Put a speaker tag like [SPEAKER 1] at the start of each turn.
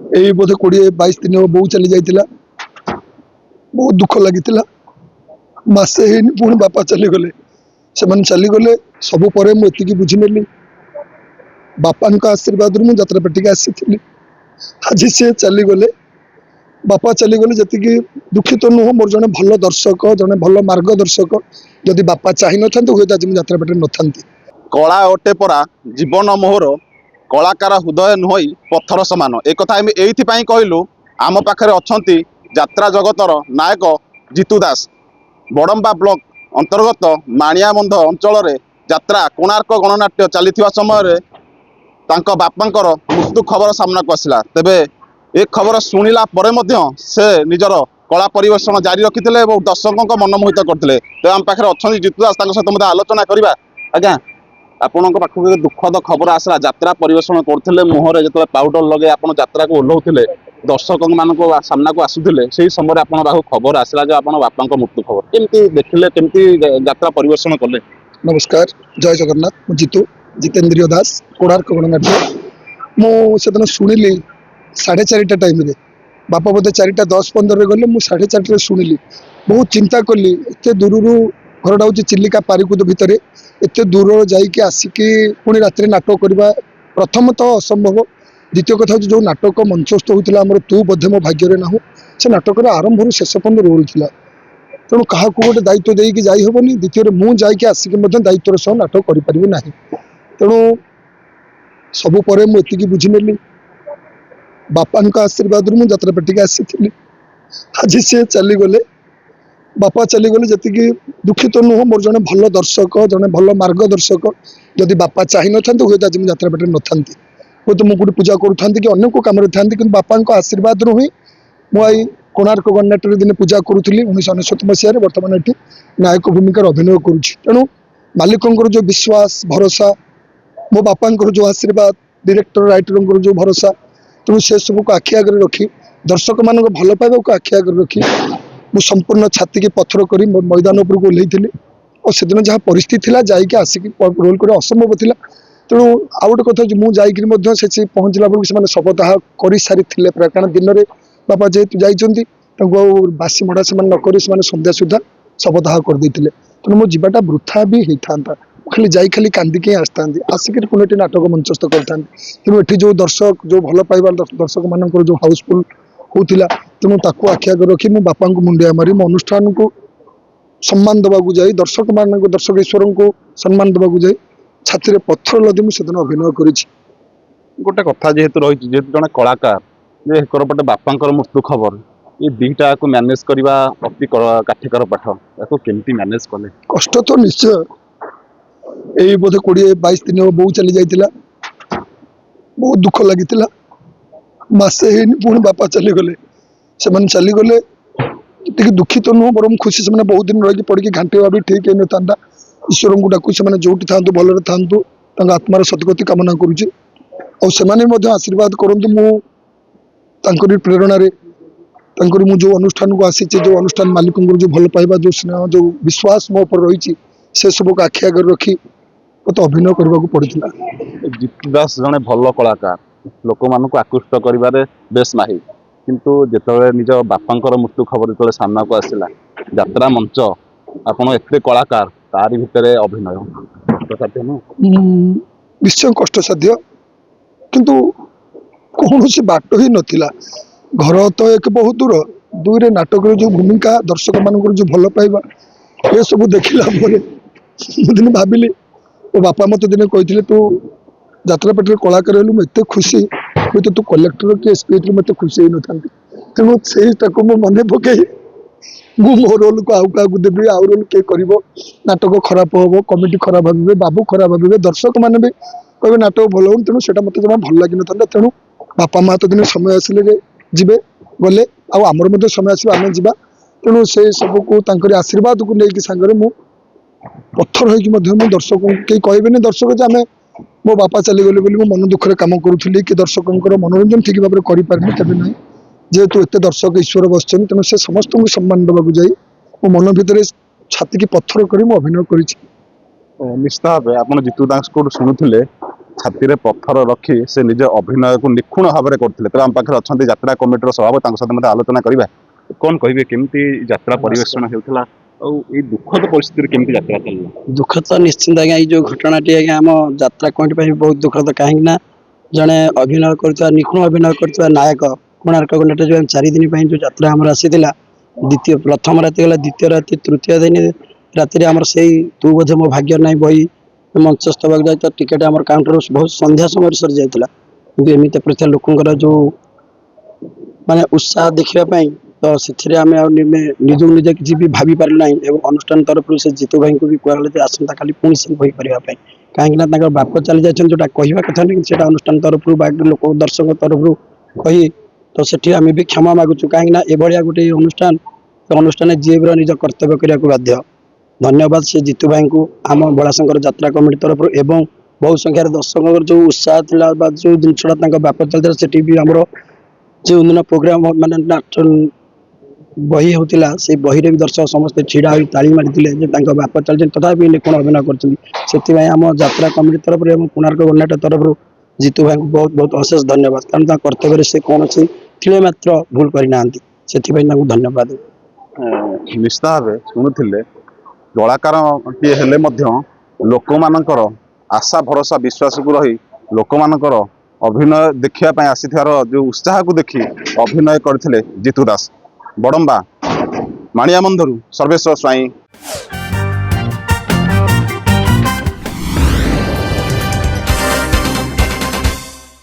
[SPEAKER 1] यही बोधे 20-22 दिन बो चली जाइतिला बहुत दुख लगी मसे ही पुणी बापा चलीगले से चलीगले सबू पर मुझे बुझीनेली बापा आशीर्वाद मुझे जात्रापेटी आसी आज सी चलीगले बापा चलीगले जी दुखित तो नुह मोर जड़े भल दर्शक जड़े भल मार्गदर्शक जदि बापा चाह न था हूँ आज मुझे जात्रापेटी न था।
[SPEAKER 2] कला अटे परा जीवन मोहर कलाकार हृदय नुहई पत्थर सामान एक ये कहलु आम पाखे अच्छा यात्रा जगतर नायक जीतू दास बड़म्बा ब्लॉक अंतर्गत माणियाबंध अंचल यात्रा कोणार्क गणनाट्य चली समय बापांकर मृत्यु खबर सामना को आसला तेबे ए खबर शुणिला परे मध्य से निजर कला परिवेषण जारी रखिते दर्शकों मन मोहित करते। तो आम पाखे अच्छा जीतू दास सहित आलोचना करवा। आज्ञा आपण पाखक दुखद खबर आसला यात्रा परिवेषण करते मुहर जो पाउडर लगे आप यात्रा को ओह्लौले दर्शक मान सामना को आसुले से समय आप खबर आसला जो आप बापा मृत्यु खबर केमती देखिले केमती यात्रा परिवेषण कले।
[SPEAKER 1] नमस्कार जय जगन्नाथ जीतू जितेन्द्रिय दास कोणार्क गणनाट्य मुझे शुणिली 4:30 टाइम बापा बोधे 4:10-15 गले मुझे 4:30 शुणिली बहुत चिंता कली एत दूर घर हूँ चिलिका पारिकुद भितर एत दूर जाकि आसिकी पुणी रात नाटक करवा प्रथम तो असंभव द्वितीय कथा जो नाटक मंचस्थ होता आम तू बोधे मो भाग्य ना से नाटक आरंभ शेष पर्यंत रोल था तेणु क्या गोटे दायित्व देकी जाहबनी द्वितीय मुझे आसिक दायित्वर सह नाटक करें ना तेणु सबू पर मुझे बुझीनेली बापा आशीर्वाद मुझे जात्रापेटी आसी आज सी चलीगले बापा चलीगले जी दुखित तो नुह मोर जड़े भल दर्शक जड़े भल मार्गदर्शक जदि बापा चाह न था हूँ आज मुझे जात्रापेटी न था हूँ तो मुझे पूजा करूँ कि अन्य को कम था कि बापा आशीर्वाद ही मुझे कोणार्क गणनाट्य दिन पूजा करूली 1999 मसीह बर्तमान ये नायक भूमिकार अभिनय करुँच तेणु मालिकों जो विश्वास भरोसा मो बापा जो आशीर्वाद डायरेक्टर राइटर जो भरोसा तेणु से सब को आखि आगे रखी दर्शक मान भल पाइबा को आखि आगे रखी मु संपूर्ण छाती की पत्थर कर मैदान उपरको ओह्लैली और से दिन जहाँ परिस्थिति थी जाकि आसिक रोल कर असंभव था तेणु आउ गोटे कथा मुझे से पहुँचला बेलू से शपथाह कर सारी प्राय कारण दिन में बापा जेहेतु जाइंट बासी मड़ा से नक संध्या सुधा शपथाह करदे तेणु मो जीवाटा वृथा भी होता खाली जाई खाली कांदिकी आसता आसिक पुनः नाटक मंचस्थ करता तेणु ये जो दर्शक जो भल पाइबार दर्शक मान जो हाउसफुल होता तेणु ताकू आखि आगे रखी मो बापा को मुंडिया मारी मो अनुष्ठान को सम्मान देवाक जाए दर्शक मान दर्शक ईश्वर को सम्मान देवाक जाए छाती में पत्थर लदी मुझे अभिनय कर
[SPEAKER 2] गोटे कथा जेहेतु रही जेहेतु जड़े कलाकार जे पटे बापा मृत्यु खबर ये दुईटा को मैनेज करवा अति काठिकर पाठ या केमती मैनेज कले।
[SPEAKER 1] कष्ट तो निश्चय यही बोधे 20-22 दिन बो चली जाइतिला बहुत दुख लगी मसे ही पुणी बापा चलीगले से चलीगले जी दुखित तो नुह बरम खुशी से बहुत दिन रही पड़ी घाटे भी ठीक है था ईश्वर को डाकू से जोटी था भलरे था आत्मार सदगति कामना करुचे आशीर्वाद करूँ मुझे प्रेरणा जो अनुष्ठान को आसी जो अनुष्ठान मालिकों जो भल पाइबा जो स्नेह जो विश्वास मो पर रही से सब को आखि आगे रखी मत अभिनय करने को पड़ता।
[SPEAKER 2] जीतू दास जड़े भल कलाकार लोक मान आकृष्ट कर बेस माहिर किंतु जिते निज बापा मृत्यु खबर जो सामना को आसला यात्रा मंच आपड़ एत कलाकार तारी भितर अभिनय कष्टसाध्य
[SPEAKER 1] निश्चय कष्टसाध्य किंतु कौन से बाट ही नथिला घर तो एक बहुत दूर दुई रे नाटक जो भूमिका दर्शक मान जो भल पाइबा ये सब देखला दिन भाविली वो बापा मत दिन कही तू जात्रापेटी कलाकार हेलु मुझे खुशी हुई तो तू कलेक्टर कि एसपी मत खुशी हो न तेणु से मन पकई मु मो रोल को आउ क्या देवी आउ रोल किए कर नाटक खराब हम कमिटी खराब भावे बाबू खराब भावे दर्शक मैंने भी कहे नाटक भल हो तेणु से मत जमा भल लगी ना तेणु बापा माँ तो दिन समय आसिले जीवे गले आमर समय आस आम जा तेणु से सबको आशीर्वाद को लेकिन सांगे मु पत्थर हो दर्शक कहीं कहबे दर्शक जे आम मो बापा चलीगले बोली मन दुखरे काम करूली कि दर्शकों मनोरंजन ठीक भाव में करें तेज ना जेहेतु एत दर्शक ईश्वर बस तेणु से समस्त को सम्मान देवाक जाए मो मन भितर छाती की पत्थर कर अभिनय कर
[SPEAKER 2] निश्चित भाव आप जीतू दास को शुणुले ଛାତିରେ ପଥର ରଖି ସେ ନିଜ ଅଭିନୟକୁ ନିଖୁଣ ଭାବରେ କରୁଥିଲେ। ତେବେ ଆମ ପାଖରେ ଅଛନ୍ତି ଯାତ୍ରା କମିଟିର ସଭାପତି, ତାଙ୍କ ସହିତ ମଧ୍ୟ ଆଲୋଚନା କରିବା। କଣ କହିବେ, କେମିତି ଯାତ୍ରା ପରିବେଷଣ ହେଉଥିଲା ଆଉ ଏଇ ଦୁଃଖଦ ପରିସ୍ଥିତିରେ କେମିତି ଯାତ୍ରା ଚାଲିଲା?
[SPEAKER 3] ଦୁଃଖ ତ ନିଶ୍ଚିନ୍ତ ଆଜ୍ଞା, ଏଇ ଯୋଉ ଘଟଣାଟି ଆଜ୍ଞା ଆମ ଯାତ୍ରା କମିଟି ପାଇଁ ବହୁତ ଦୁଃଖଦ। କାହିଁକି ନା ଜଣେ ଅଭିନୟ କରୁଥିବା, ନିଖୁଣ ଅଭିନୟ କରୁଥିବା ନାୟକ କୋଣାର୍କ ଗଣ୍ଡାରେ ଯୋଉ 4 ଦିନ ପାଇଁ ଯୋଉ ଯାତ୍ରା ଆମର ଆସିଥିଲା, ପ୍ରଥମ ରାତି ଗଲା, ଦ୍ୱିତୀୟ ରାତି, ତୃତୀୟ ଦିନ ରାତିରେ ଆମର ସେଇ ତୁ ବୋଧେ ମୋ ଭାଗ୍ୟ ନାହିଁ ବହି ମଞ୍ଚସ୍ଥ ହେବାକୁ ଯାଇଥିବା ଟିକେଟ ଆମର କାଉଣ୍ଟର ବହୁତ ସନ୍ଧ୍ୟା ସମୟରେ ସରି ଯାଇଥିଲା। କିନ୍ତୁ ଏମିତି ପ୍ରତି ଲୋକଙ୍କର ଯୋଉ ମାନେ ଉତ୍ସାହ ଦେଖିବା ପାଇଁ, ତ ସେଥିରେ ଆମେ ଆଉ ନିଜକୁ ନିଜେ କିଛି ବି ଭାବି ପାରିଲୁ ନାହିଁ। ଏବଂ ଅନୁଷ୍ଠାନ ତରଫରୁ ସେ ଜିତୁ ଭାଇଙ୍କୁ ବି କୁହାଗଲା ଯେ ଆସନ୍ତା କାଲି ପୁଣି ସେ ବହି କରିବା ପାଇଁ, କାହିଁକି ନା ତାଙ୍କର ବାପ ଚାଲି ଯାଇଛନ୍ତି, ଯୋଉଟା କହିବା କଥା ନୁହେଁ, ସେଟା ଅନୁଷ୍ଠାନ ତରଫରୁ ବା ଲୋକ ଦର୍ଶକ ତରଫରୁ କହି, ତ ସେଠି ଆମେ ବି କ୍ଷମା ମାଗୁଛୁ। କାହିଁକି ନା ଏଭଳିଆ ଗୋଟେ ଅନୁଷ୍ଠାନରେ ଯିଏ ବି ନିଜ କର୍ତ୍ତବ୍ୟ କରିବାକୁ ବାଧ୍ୟ। ଧନ୍ୟବାଦ ସେ ଜିତୁ ଭାଇଙ୍କୁ, ଆମ ବଳାଶଙ୍କର ଯାତ୍ରା କମିଟି ତରଫରୁ। ଏବଂ ବହୁ ସଂଖ୍ୟାରେ ଦର୍ଶକଙ୍କର ଯୋଉ ଉତ୍ସାହ ଥିଲା ବା ଯୋଉ ଜିନିଷଟା ତାଙ୍କ ବାପ ଚାଲିଥିଲା, ସେଠି ବି ଆମର ଯେଉଁ ଦିନ ପ୍ରୋଗ୍ରାମ ମାନେ ନାଚ ବହି ହଉଥିଲା, ସେଇ ବହିରେ ବି ଦର୍ଶକ ସମସ୍ତେ ଛିଡା ହୋଇ ତାଳି ମାରିଥିଲେ ଯେ ତାଙ୍କ ବାପ ଚାଲିଛନ୍ତି, ତଥାପି ନିଖୁଣ ଅଭିନୟ କରୁଛନ୍ତି। ସେଥିପାଇଁ ଆମ ଯାତ୍ରା କମିଟି ତରଫରୁ ଏବଂ କୋଣାର୍କ ଗଣ୍ଡାଟ ତରଫରୁ ଜିତୁ ଭାଇଙ୍କୁ ବହୁତ ବହୁତ ଅଶେଷ ଧନ୍ୟବାଦ। କାରଣ ତାଙ୍କ କର୍ତ୍ତବ୍ୟରେ ସେ କୌଣସି ତିଳେ ମାତ୍ର ଭୁଲ କରିନାହାନ୍ତି, ସେଥିପାଇଁ ତାଙ୍କୁ ଧନ୍ୟବାଦ।
[SPEAKER 2] ନିଶ୍ଚିତ ଭାବେ ଶୁଣୁଥିଲେ, କଳାକାରଟିଏ ହେଲେ ମଧ୍ୟ ଲୋକମାନଙ୍କର ଆଶା ଭରସା ବିଶ୍ୱାସକୁ ରହି ଲୋକମାନଙ୍କର ଅଭିନୟ ଦେଖିବା ପାଇଁ ଆସିଥିବାର ଯୋଉ ଉତ୍ସାହକୁ ଦେଖି ଅଭିନୟ କରିଥିଲେ ଜିତୁ ଦାସ। ବଡମ୍ବା ମାଣିଆବନ୍ଧରୁ ସର୍ବେଶ୍ୱର ସ୍ୱାଇଁ,